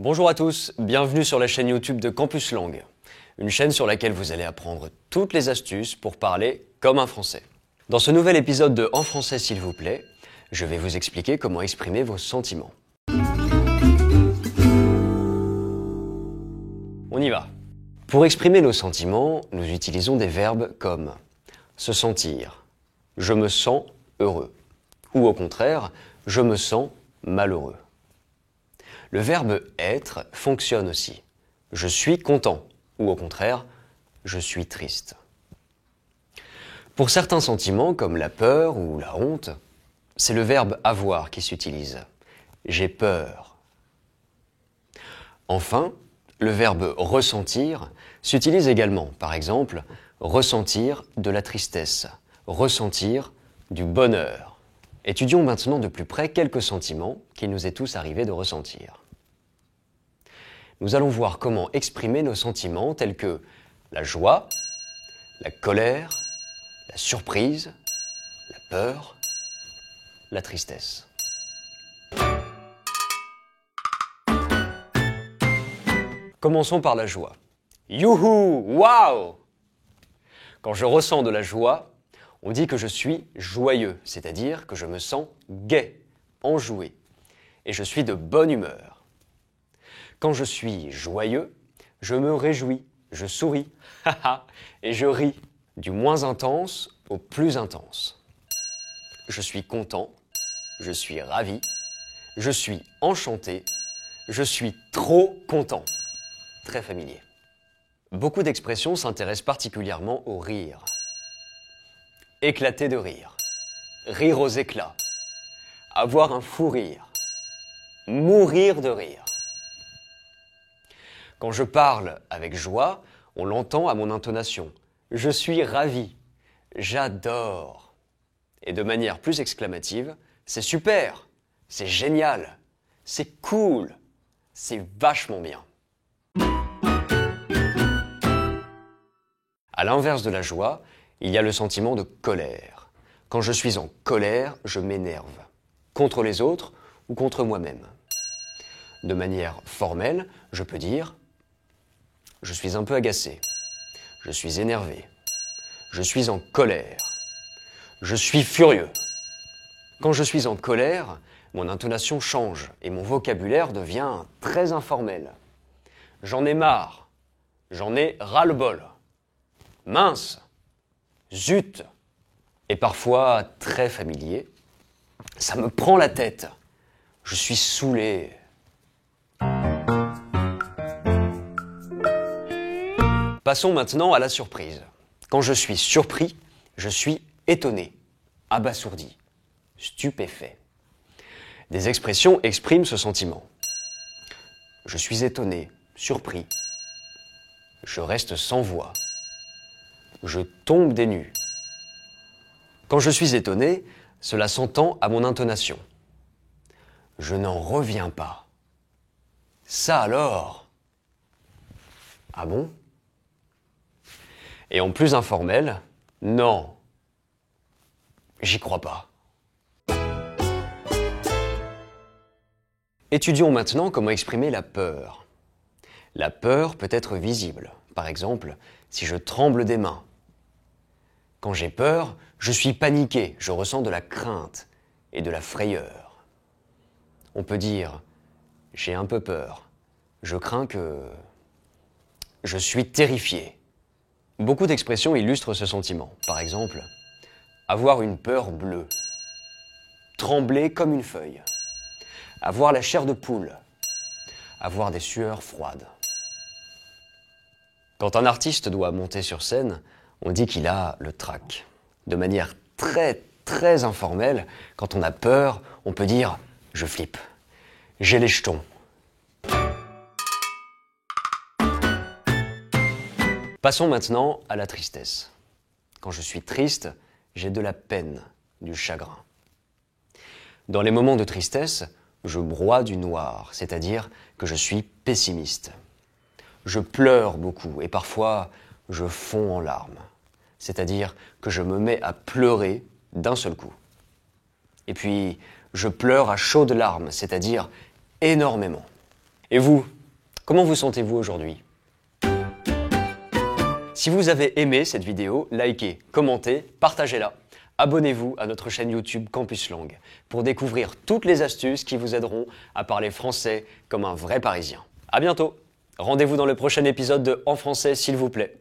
Bonjour à tous, bienvenue sur la chaîne YouTube de Campus Langue, une chaîne sur laquelle vous allez apprendre toutes les astuces pour parler comme un Français. Dans ce nouvel épisode de En français s'il vous plaît, je vais vous expliquer comment exprimer vos sentiments. On y va. Pour exprimer nos sentiments, nous utilisons des verbes comme se sentir, je me sens heureux, ou au contraire, je me sens malheureux. Le verbe être fonctionne aussi. Je suis content, ou au contraire, je suis triste. Pour certains sentiments, comme la peur ou la honte, c'est le verbe avoir qui s'utilise. J'ai peur. Enfin, le verbe ressentir s'utilise également. Par exemple, ressentir de la tristesse, ressentir du bonheur. Étudions maintenant de plus près quelques sentiments qu'il nous est tous arrivé de ressentir. Nous allons voir comment exprimer nos sentiments tels que la joie, la colère, la surprise, la peur, la tristesse. Commençons par la joie. Youhou! Waouh! Quand je ressens de la joie, on dit que je suis joyeux, c'est-à-dire que je me sens gai, enjoué, et je suis de bonne humeur. Quand je suis joyeux, je me réjouis, je souris, et je ris, du moins intense au plus intense. Je suis content, je suis ravi, je suis enchanté, je suis trop content. Très familier. Beaucoup d'expressions s'intéressent particulièrement au rire. Éclater de rire, rire aux éclats, avoir un fou rire, mourir de rire. Quand je parle avec joie, on l'entend à mon intonation. Je suis ravi, j'adore. Et de manière plus exclamative, c'est super, c'est génial, c'est cool, c'est vachement bien. À l'inverse de la joie, il y a le sentiment de colère. Quand je suis en colère, je m'énerve, contre les autres ou contre moi-même. De manière formelle, je peux dire « je suis un peu agacé »,« je suis énervé »,« je suis en colère »,« je suis furieux ». Quand je suis en colère, mon intonation change et mon vocabulaire devient très informel. J'en ai marre, j'en ai ras-le-bol, mince, zut, et parfois très familier. Ça me prend la tête. Je suis saoulé. Passons maintenant à la surprise. Quand je suis surpris, je suis étonné, abasourdi, stupéfait. Des expressions expriment ce sentiment. Je suis étonné, surpris. Je reste sans voix. Je tombe des nues. Quand je suis étonné, cela s'entend à mon intonation. Je n'en reviens pas. Ça alors? Ah bon? Et en plus informel, non. J'y crois pas. Étudions maintenant comment exprimer la peur. La peur peut être visible. Par exemple, si je tremble des mains. Quand j'ai peur, je suis paniqué, je ressens de la crainte et de la frayeur. On peut dire « j'ai un peu peur »,« je crains que… »,« je suis terrifié ». Beaucoup d'expressions illustrent ce sentiment. Par exemple, avoir une peur bleue, trembler comme une feuille, avoir la chair de poule, avoir des sueurs froides. Quand un artiste doit monter sur scène, on dit qu'il a le trac. De manière très informelle, quand on a peur, on peut dire « je flippe »,« j'ai les jetons ». Passons maintenant à la tristesse. Quand je suis triste, j'ai de la peine, du chagrin. Dans les moments de tristesse, je broie du noir, c'est-à-dire que je suis pessimiste. Je pleure beaucoup et parfois je fonds en larmes, c'est-à-dire que je me mets à pleurer d'un seul coup. Et puis, je pleure à chaudes larmes, c'est-à-dire énormément. Et vous, comment vous sentez-vous aujourd'hui? Si vous avez aimé cette vidéo, likez, commentez, partagez-la. Abonnez-vous à notre chaîne YouTube Campus Langue pour découvrir toutes les astuces qui vous aideront à parler français comme un vrai Parisien. À bientôt! Rendez-vous dans le prochain épisode de En français s'il vous plaît.